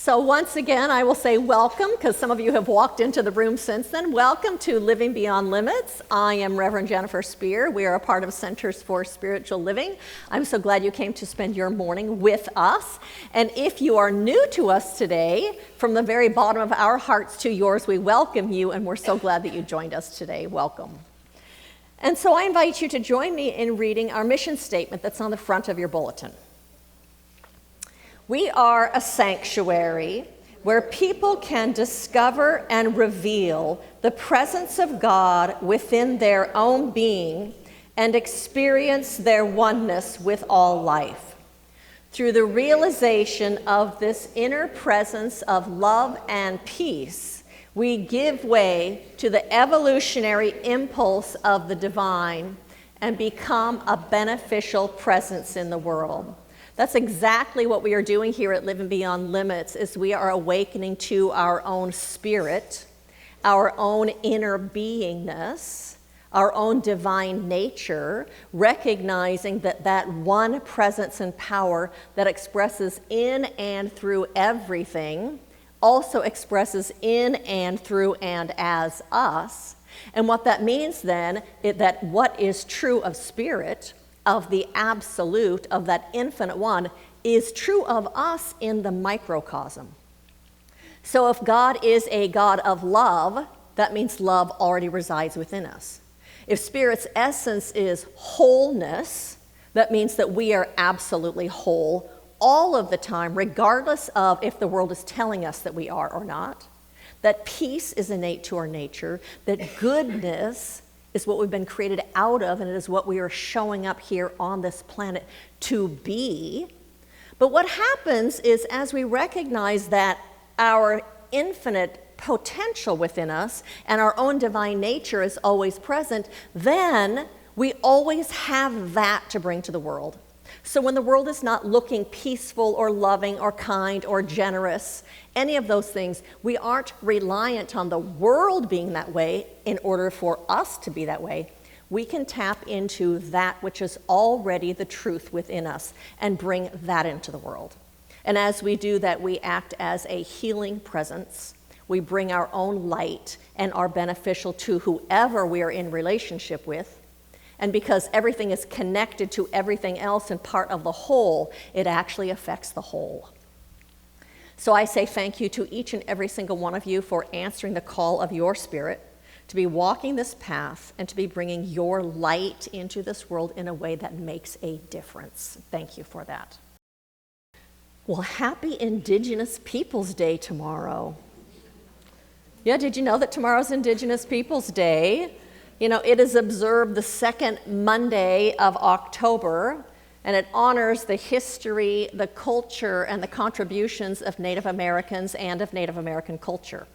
So once again, I will say welcome, because some of you have walked into the room since then. Welcome to Living Beyond Limits. I am Reverend Jennifer Spear. We are a part of Centers for Spiritual Living. I'm so glad you came to spend your morning with us. And if you are new to us today, from the very bottom of our hearts to yours, we welcome you, and we're so glad that you joined us today. Welcome. And so I invite you to join me in reading our mission statement that's on the front of your bulletin. We are a sanctuary where people can discover and reveal the presence of God within their own being and experience their oneness with all life. Through the realization of this inner presence of love and peace, we give way to the evolutionary impulse of the divine and become a beneficial presence in the world. That's exactly what we are doing here at Living Beyond Limits, is we are awakening to our own spirit, our own inner beingness, our own divine nature, recognizing that that one presence and power that expresses in and through everything also expresses in and through and as us. And what that means then is that what is true of spirit, of the absolute, of that infinite one, is true of us in the microcosm. So if God is a God of love, that means love already resides within us. If Spirit's essence is wholeness, that means that we are absolutely whole all of the time, regardless of if the world is telling us that we are or not. That peace is innate to our nature, that goodness is what we've been created out of, and it is what we are showing up here on this planet to be. But what happens is, as we recognize that our infinite potential within us and our own divine nature is always present, then we always have that to bring to the world. So when the world is not looking peaceful or loving or kind or generous, any of those things, we aren't reliant on the world being that way in order for us to be that way. We can tap into that which is already the truth within us and bring that into the world. And as we do that, we act as a healing presence. We bring our own light and are beneficial to whoever we are in relationship with. And because everything is connected to everything else and part of the whole, it actually affects the whole. So I say thank you to each and every single one of you for answering the call of your spirit, to be walking this path and to be bringing your light into this world in a way that makes a difference. Thank you for that. Well, happy Indigenous Peoples Day tomorrow. Yeah, did you know that tomorrow's Indigenous Peoples Day? You know, it is observed the second Monday of October, and it honors the history, the culture, and the contributions of Native Americans and of Native American culture.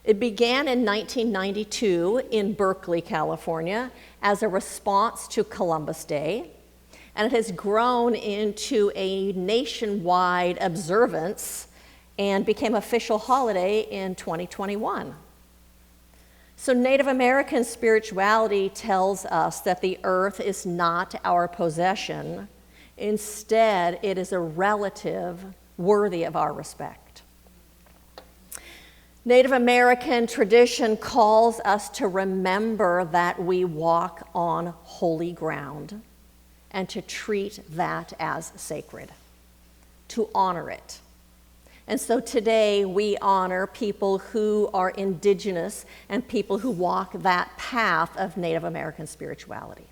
It began in 1992 in Berkeley, California, as a response to Columbus Day, and it has grown into a nationwide observance and became official holiday in 2021. So Native American spirituality tells us that the earth is not our possession. Instead, it is a relative worthy of our respect. Native American tradition calls us to remember that we walk on holy ground and to treat that as sacred, to honor it. And so today we honor people who are indigenous and people who walk that path of Native American spirituality.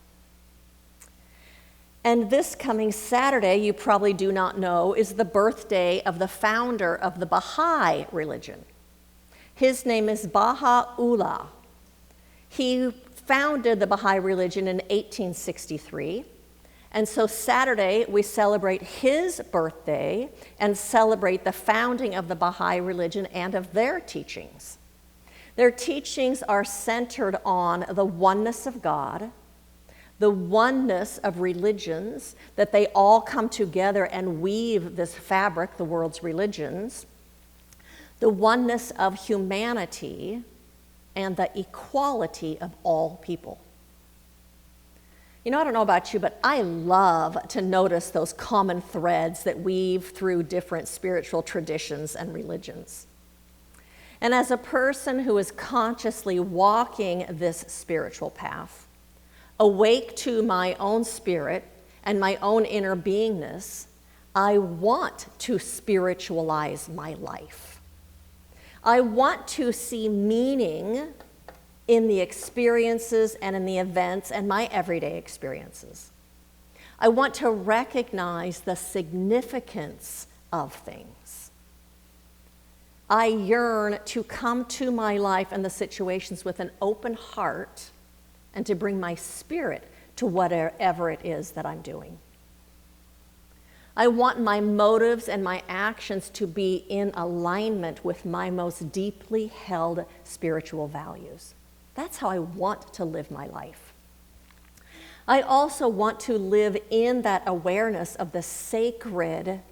And this coming Saturday, you probably do not know, is the birthday of the founder of the Baha'i religion. His name is Baha'u'llah. He founded the Baha'i religion in 1863. And so Saturday, we celebrate his birthday and celebrate the founding of the Baha'i religion and of their teachings. Their teachings are centered on the oneness of God, the oneness of religions, that they all come together and weave this fabric, the world's religions, the oneness of humanity, and the equality of all people. You know, I don't know about you, but I love to notice those common threads that weave through different spiritual traditions and religions. And as a person who is consciously walking this spiritual path, awake to my own spirit and my own inner beingness, I want to spiritualize my life. I want to see meaning in the experiences and in the events and my everyday experiences. I want to recognize the significance of things. I yearn to come to my life and the situations with an open heart and to bring my spirit to whatever it is that I'm doing. I want my motives and my actions to be in alignment with my most deeply held spiritual values. That's how I want to live my life. I also want to live in that awareness of the sacred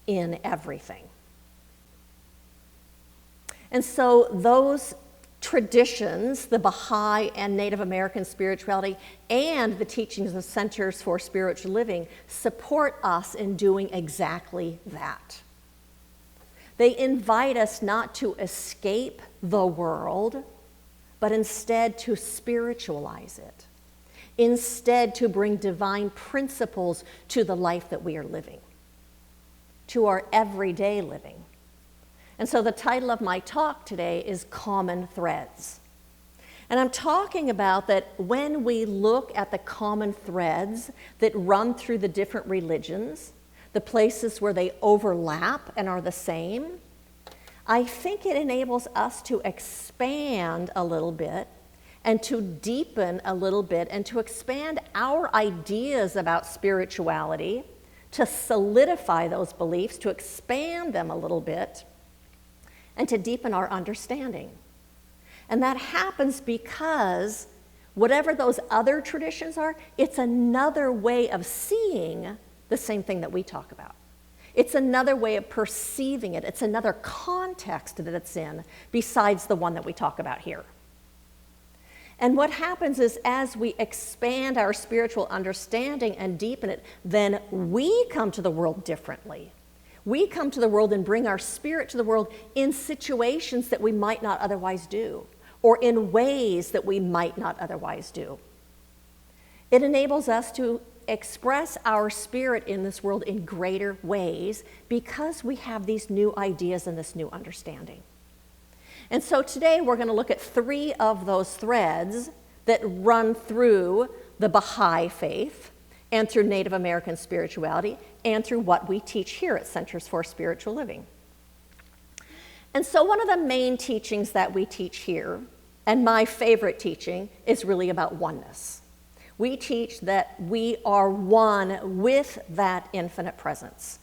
in everything. And so those traditions, the Baha'i and Native American spirituality, and the teachings of Centers for Spiritual Living support us in doing exactly that. They invite us not to escape the world, but instead to spiritualize it. Instead, to bring divine principles to the life that we are living, to our everyday living. And so the title of my talk today is Common Threads. And I'm talking about that when we look at the common threads that run through the different religions, the places where they overlap and are the same, I think it enables us to expand a little bit and to deepen a little bit and to expand our ideas about spirituality, to solidify those beliefs, to expand them a little bit, and to deepen our understanding. And that happens because whatever those other traditions are, it's another way of seeing the same thing that we talk about. It's another way of perceiving it. It's another context that it's in besides the one that we talk about here. And what happens is as we expand our spiritual understanding and deepen it, then we come to the world differently. We come to the world and bring our spirit to the world in situations that we might not otherwise do, or in ways that we might not otherwise do. It enables us to express our spirit in this world in greater ways because we have these new ideas and this new understanding. And so today we're going to look at 3 of those threads that run through the Baha'i faith and through Native American spirituality and through what we teach here at Centers for Spiritual Living. And so one of the main teachings that we teach here, and my favorite teaching, is really about oneness. We teach that we are one with that infinite presence.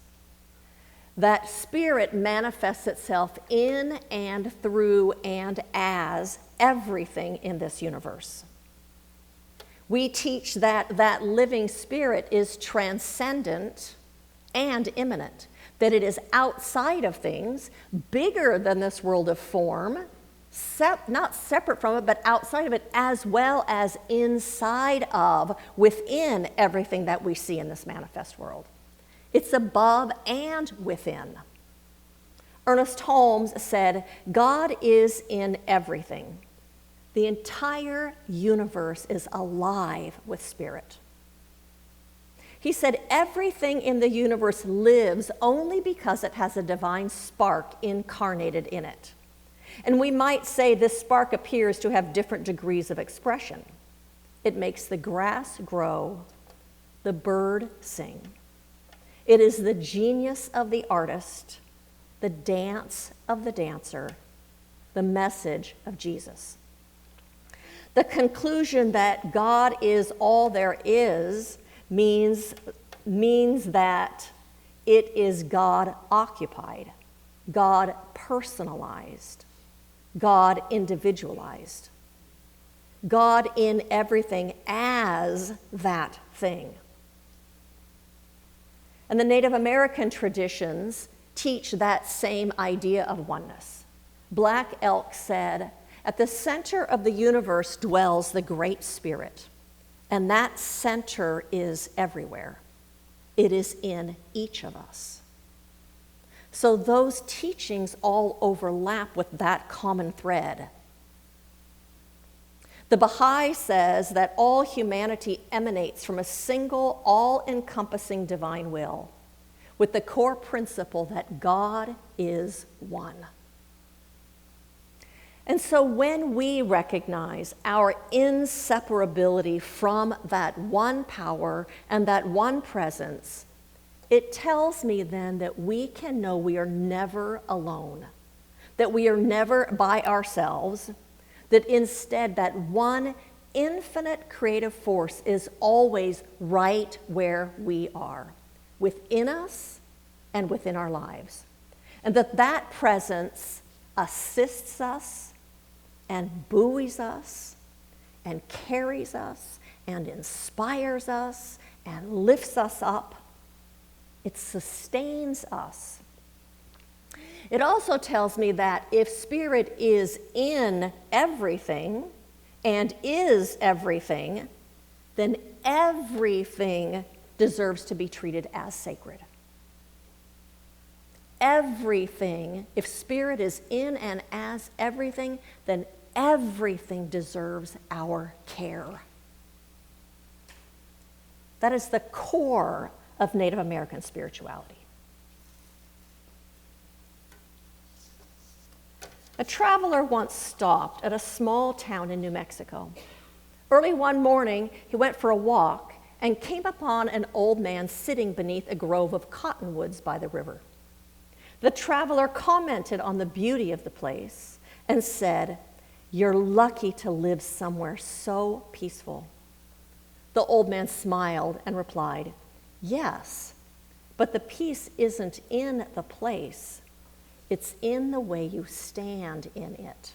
That spirit manifests itself in and through and as everything in this universe. We teach that that living spirit is transcendent and immanent, that it is outside of things, bigger than this world of form, not separate from it, but outside of it, as well as inside of, within everything that we see in this manifest world. It's above and within. Ernest Holmes said, God is in everything. The entire universe is alive with spirit. He said, everything in the universe lives only because it has a divine spark incarnated in it. And we might say this spark appears to have different degrees of expression. It makes the grass grow, the bird sing. It is the genius of the artist, the dance of the dancer, the message of Jesus. The conclusion that God is all there is means that it is God occupied, God personalized, God individualized, God in everything as that thing. And the Native American traditions teach that same idea of oneness. Black Elk said, at the center of the universe dwells the Great Spirit, And that center is everywhere. It is in each of us. So those teachings all overlap with that common thread. The Baha'i says that all humanity emanates from a single, all-encompassing divine will, with the core principle that God is one. And so when we recognize our inseparability from that one power and that one presence, it tells me then that we can know we are never alone, that we are never by ourselves, that instead that one infinite creative force is always right where we are, within us and within our lives. And that presence assists us and buoys us and carries us and inspires us and lifts us up. It sustains us. It also tells me that if Spirit is in everything and is everything, then everything deserves to be treated as sacred. Everything, if Spirit is in and as everything, then everything deserves our care. That is the core of Native American spirituality. A traveler once stopped at a small town in New Mexico. Early one morning, he went for a walk and came upon an old man sitting beneath a grove of cottonwoods by the river. The traveler commented on the beauty of the place and said, "You're lucky to live somewhere so peaceful." The old man smiled and replied, "Yes, but the peace isn't in the place. It's in the way you stand in it."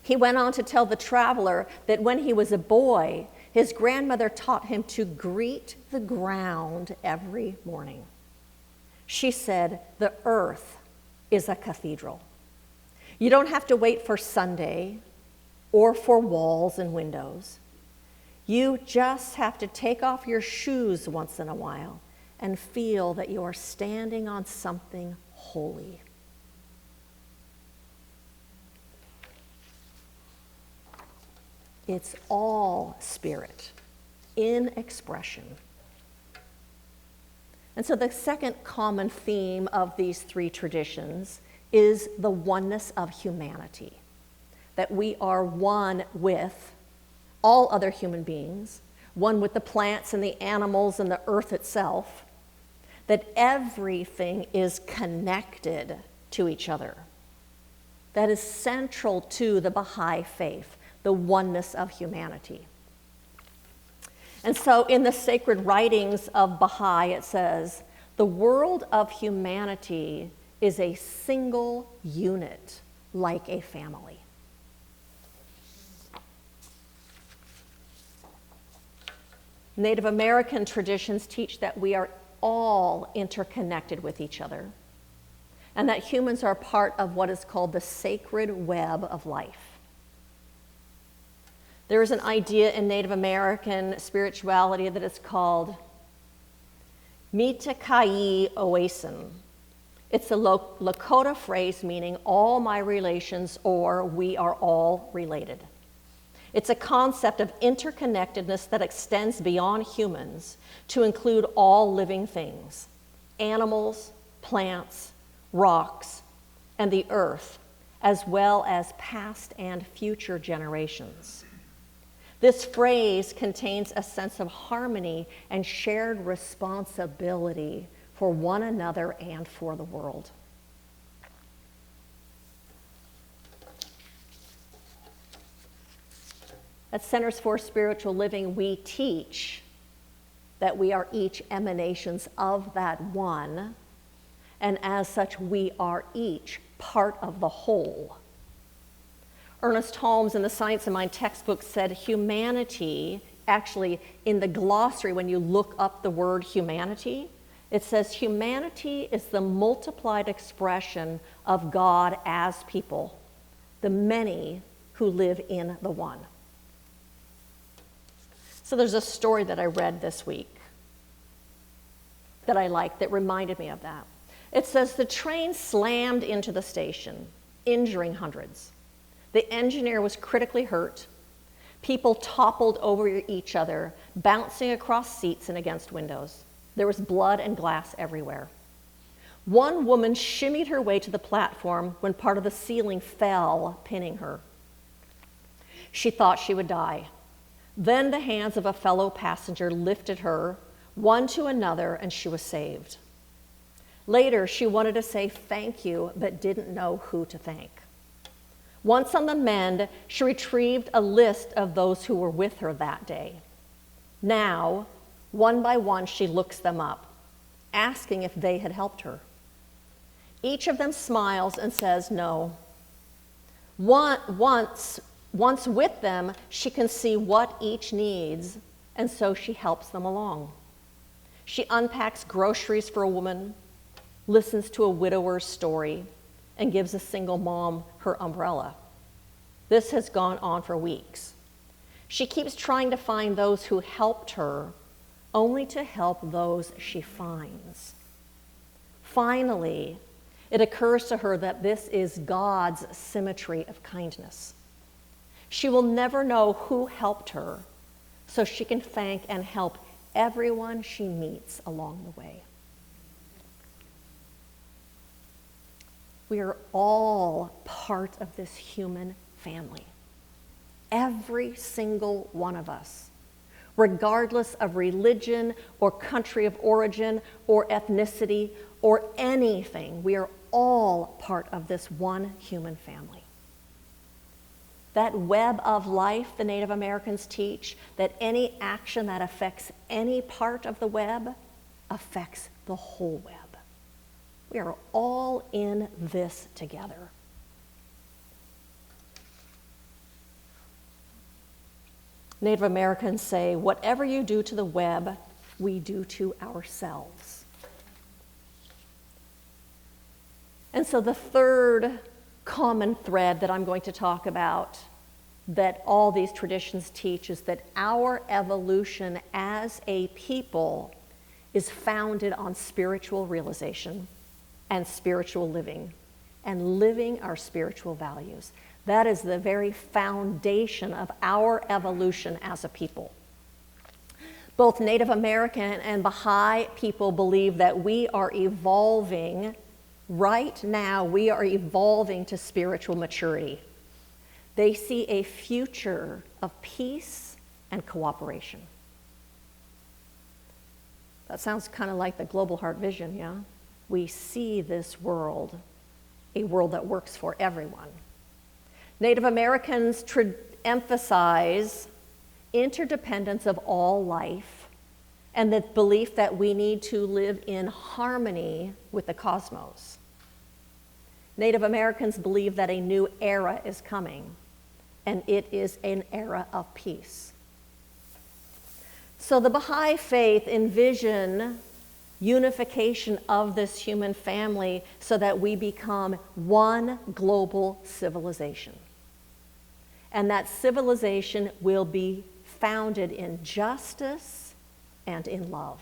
He went on to tell the traveler that when he was a boy, his grandmother taught him to greet the ground every morning. She said, "The earth is a cathedral. You don't have to wait for Sunday or for walls and windows. You just have to take off your shoes once in a while and feel that you are standing on something holy." It's all Spirit in expression. And so the second common theme of these three traditions is the oneness of humanity, that we are one with all other human beings, one with the plants and the animals and the earth itself, that everything is connected to each other. That is central to the Baha'i faith, the oneness of humanity. And so in the sacred writings of Baha'i, it says, "The world of humanity is a single unit, like a family." Native American traditions teach that we are all interconnected with each other, and that humans are part of what is called the sacred web of life. There is an idea in Native American spirituality that is called Mitakai Oasin. It's a Lakota phrase meaning all my relations, or we are all related. It's a concept of interconnectedness that extends beyond humans to include all living things, animals, plants, rocks, and the earth, as well as past and future generations. This phrase contains a sense of harmony and shared responsibility for one another and for the world. At Centers for Spiritual Living, we teach that we are each emanations of that one, and as such, we are each part of the whole. Ernest Holmes in the Science of Mind textbook said humanity, actually in the glossary, when you look up the word humanity, it says humanity is the multiplied expression of God as people, the many who live in the one. So there's a story that I read this week that I liked that reminded me of that. It says the train slammed into the station, injuring hundreds. The engineer was critically hurt. People toppled over each other, bouncing across seats and against windows. There was blood and glass everywhere. One woman shimmied her way to the platform when part of the ceiling fell, pinning her. She thought she would die. Then the hands of a fellow passenger lifted her, one to another, and she was saved. Later, she wanted to say thank you, but didn't know who to thank. Once on the mend, she retrieved a list of those who were with her that day. Now, one by one, she looks them up, asking if they had helped her. Each of them smiles and says no. Once with them, she can see what each needs, and so she helps them along. She unpacks groceries for a woman, listens to a widower's story, and gives a single mom her umbrella. This has gone on for weeks. She keeps trying to find those who helped her, only to help those she finds. Finally, it occurs to her that this is God's symmetry of kindness. She will never know who helped her, so she can thank and help everyone she meets along the way. We are all part of this human family. Every single one of us, regardless of religion or country of origin or ethnicity or anything, we are all part of this one human family. That web of life, the Native Americans teach, that any action that affects any part of the web affects the whole web. We are all in this together. Native Americans say, whatever you do to the web, we do to ourselves. And so the third common thread that I'm going to talk about that all these traditions teach is that our evolution as a people is founded on spiritual realization and spiritual living, and living our spiritual values. That is the very foundation of our evolution as a people. Both Native American and Baha'i people believe that we are evolving. Right now, we are evolving to spiritual maturity. They see a future of peace and cooperation. That sounds kind of like the Global Heart Vision, yeah? We see this world, a world that works for everyone. Native Americans emphasize interdependence of all life and the belief that we need to live in harmony with the cosmos. Native Americans believe that a new era is coming, and it is an era of peace. So the Baha'i faith envision unification of this human family so that we become one global civilization. And that civilization will be founded in justice and in love.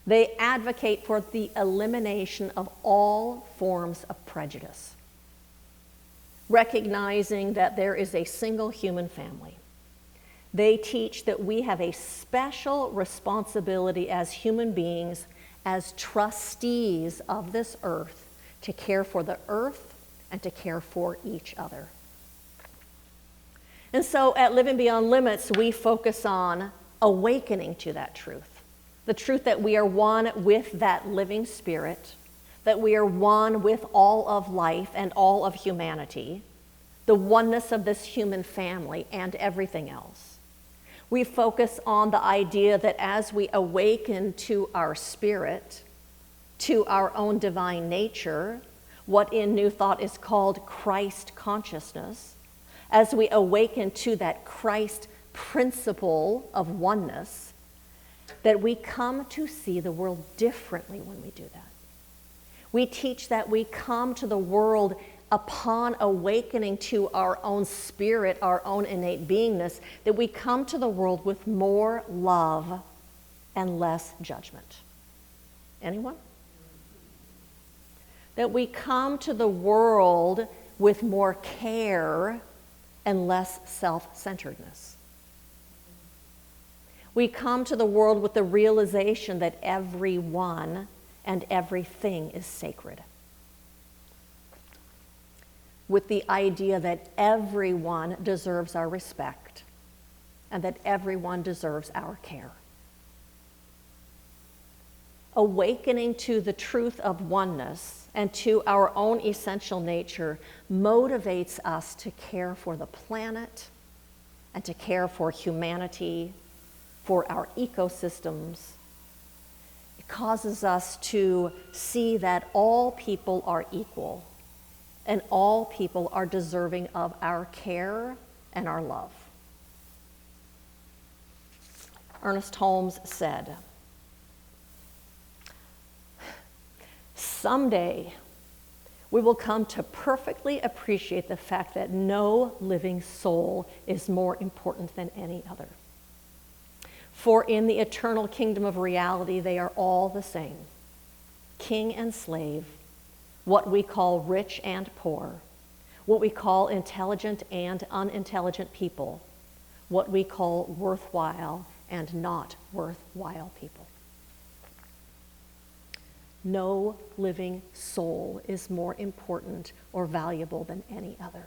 They advocate for the elimination of all forms of prejudice, recognizing that there is a single human family. They teach that we have a special responsibility as human beings, as trustees of this earth, to care for the earth and to care for each other. And so at Living Beyond Limits, we focus on awakening to that truth. The truth that we are one with that living spirit, that we are one with all of life and all of humanity, the oneness of this human family and everything else. We focus on the idea that as we awaken to our spirit, to our own divine nature, what in New Thought is called Christ consciousness, as we awaken to that Christ principle of oneness, that we come to see the world differently when we do that. We teach that we come to the world upon awakening to our own spirit, our own innate beingness, that we come to the world with more love and less judgment. Anyone? That we come to the world with more care and less self-centeredness. We come to the world with the realization that everyone and everything is sacred. With the idea that everyone deserves our respect and that everyone deserves our care. Awakening to the truth of oneness and to our own essential nature motivates us to care for the planet and to care for humanity, for our ecosystems. It causes us to see that all people are equal and all people are deserving of our care and our love. Ernest Holmes said, "Someday we will come to perfectly appreciate the fact that no living soul is more important than any other. For in the eternal kingdom of reality, they are all the same, king and slave, what we call rich and poor, what we call intelligent and unintelligent people, what we call worthwhile and not worthwhile people. No living soul is more important or valuable than any other."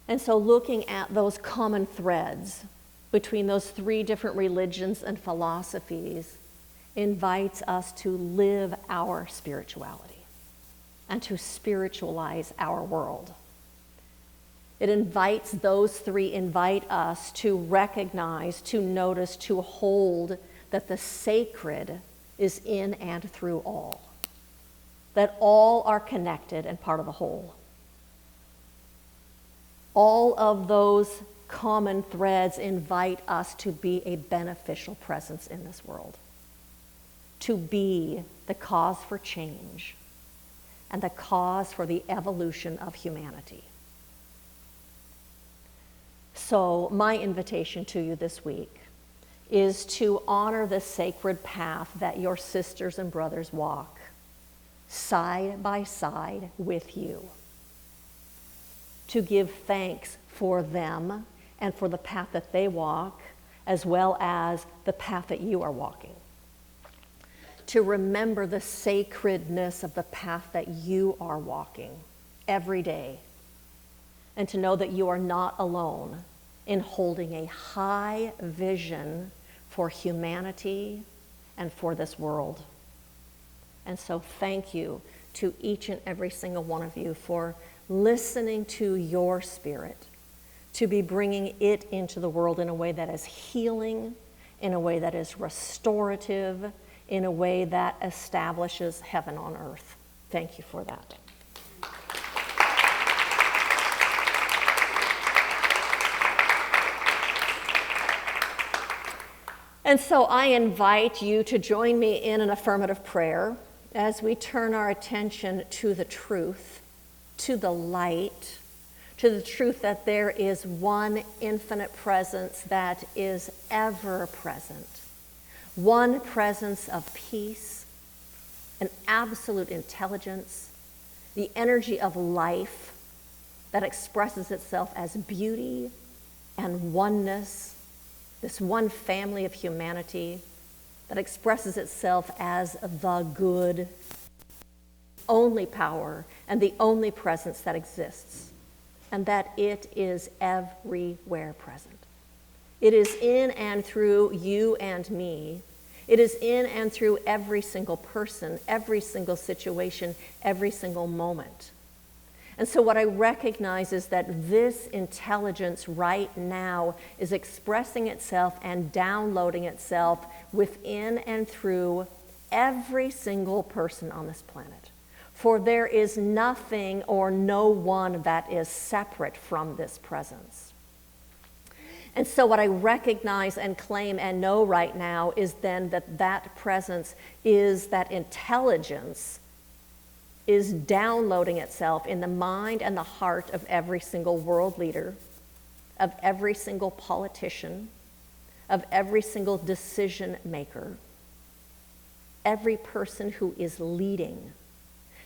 And so looking at those common threads between those three different religions and philosophies invites us to live our spirituality and to spiritualize our world. Those three invite us to recognize, to notice, to hold that the sacred is in and through all, that all are connected and part of the whole. All of those common threads invite us to be a beneficial presence in this world, to be the cause for change and the cause for the evolution of humanity. So my invitation to you this week is to honor the sacred path that your sisters and brothers walk side by side with you, to give thanks for them and for the path that they walk, as well as the path that you are walking. To remember the sacredness of the path that you are walking every day, and to know that you are not alone in holding a high vision for humanity and for this world. And so thank you to each and every single one of you for listening to your spirit, to be bringing it into the world in a way that is healing, in a way that is restorative, in a way that establishes heaven on earth. Thank you for that. And so I invite you to join me in an affirmative prayer as we turn our attention to the truth, to the light, to the truth that there is one infinite presence that is ever present, one presence of peace, an absolute intelligence, the energy of life that expresses itself as beauty and oneness, this one family of humanity that expresses itself as the good, only power and the only presence that exists, and that it is everywhere present. It is in and through you and me. It is in and through every single person, every single situation, every single moment. And so what I recognize is that this intelligence right now is expressing itself and downloading itself within and through every single person on this planet. For there is nothing or no one that is separate from this presence. And so what I recognize and claim and know right now is then that that presence is that intelligence is downloading itself in the mind and the heart of every single world leader, of every single politician, of every single decision maker, every person who is leading,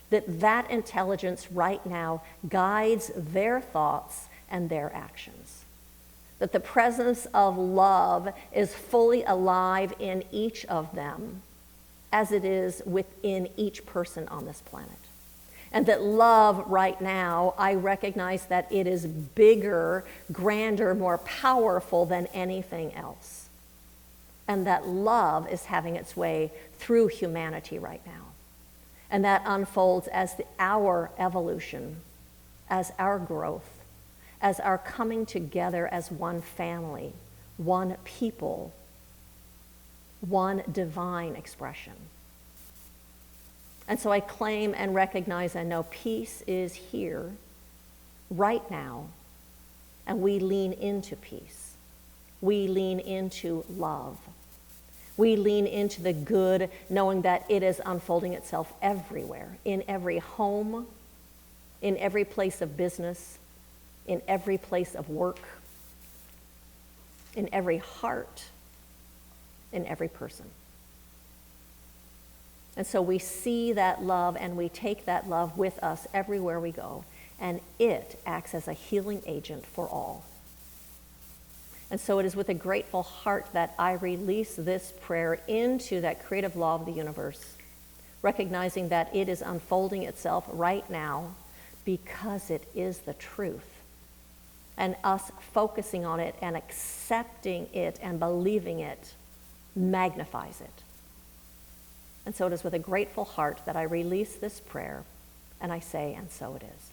that intelligence right now guides their thoughts and their actions. That the presence of love is fully alive in each of them as it is within each person on this planet. And that love right now, I recognize that it is bigger, grander, more powerful than anything else. And that love is having its way through humanity right now. And that unfolds as our evolution, as our growth, as our coming together as one family, one people, one divine expression. And so I claim and recognize and know peace is here right now, and we lean into peace. We lean into love. We lean into the good, knowing that it is unfolding itself everywhere, in every home, in every place of business, in every place of work, in every heart, in every person. And so we see that love and we take that love with us everywhere we go, and it acts as a healing agent for all. And so it is with a grateful heart that I release this prayer into that creative law of the universe, recognizing that it is unfolding itself right now because it is the truth. And us focusing on it and accepting it and believing it magnifies it. And so it is with a grateful heart that I release this prayer, and I say, and so it is.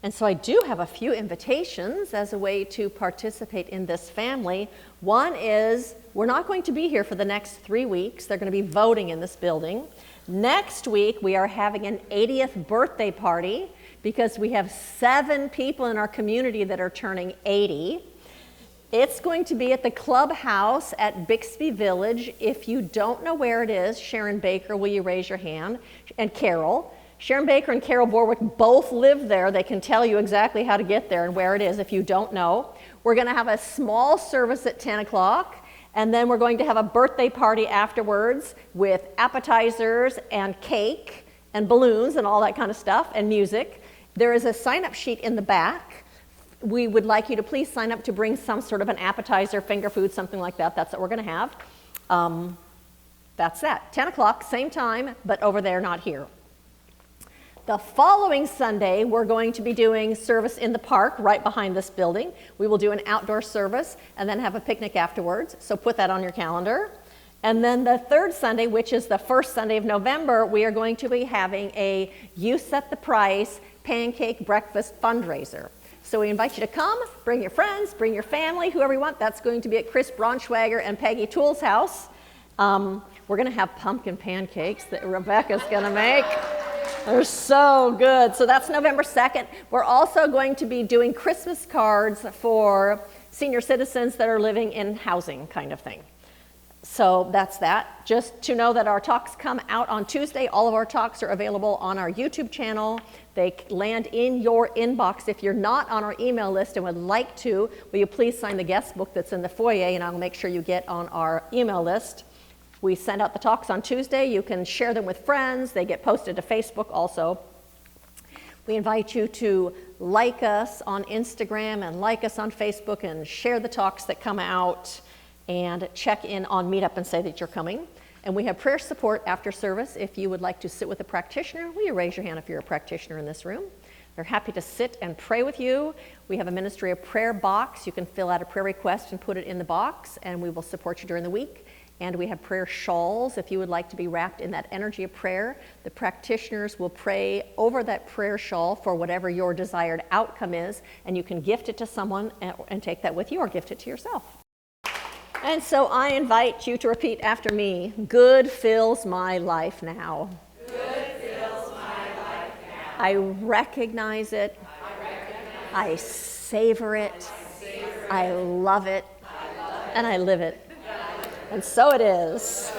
And so I do have a few invitations as a way to participate in this family. One is, we're not going to be here for the next 3 weeks. They're going to be voting in this building. Next week, we are having an 80th birthday party because we have 7 people in our community that are turning 80. It's going to be at the clubhouse at Bixby Village. If you don't know where it is, Sharon Baker, will you raise your hand? And Carol. Sharon Baker and Carol Borwick both live there. They can tell you exactly how to get there and where it is if you don't know. We're going to have a small service at 10 o'clock, and then we're going to have a birthday party afterwards with appetizers and cake and balloons and all that kind of stuff and music. There is a sign-up sheet in the back. We would like you to please sign up to bring some sort of an appetizer, finger food, something like that. That's what we're going to have. That's that. 10 o'clock, same time, but over there, not here. The following Sunday, we're going to be doing service in the park right behind this building. We will do an outdoor service and then have a picnic afterwards, so put that on your calendar. And then the third Sunday, which is the first Sunday of November, we are going to be having a You Set the Price pancake breakfast fundraiser. So we invite you to come, bring your friends, bring your family, whoever you want. That's going to be at Chris Braunschweiger and Peggy Toole's house. We're going to have pumpkin pancakes that Rebecca's going to make. They're so good. So that's November 2nd. We're also going to be doing Christmas cards for senior citizens that are living in housing kind of thing. So that's that. Just to know that our talks come out on Tuesday. All of our talks are available on our YouTube channel. They land in your inbox. If you're not on our email list and would like to, will you please sign the guest book that's in the foyer, and I'll make sure you get on our email list. We send out the talks on Tuesday. You can share them with friends. They get posted to Facebook also. We invite you to like us on Instagram and like us on Facebook and share the talks that come out and check in on Meetup and say that you're coming. And we have prayer support after service. If you would like to sit with a practitioner, will you raise your hand if you're a practitioner in this room? They're happy to sit and pray with you. We have a ministry of prayer box. You can fill out a prayer request and put it in the box, and we will support you during the week. And we have prayer shawls if you would like to be wrapped in that energy of prayer. The practitioners will pray over that prayer shawl for whatever your desired outcome is, and you can gift it to someone and take that with you or gift it to yourself. And so I invite you to repeat after me. Good fills my life now. Good fills my life now. I recognize it. I savor it. I love it, and I live it. And so it is.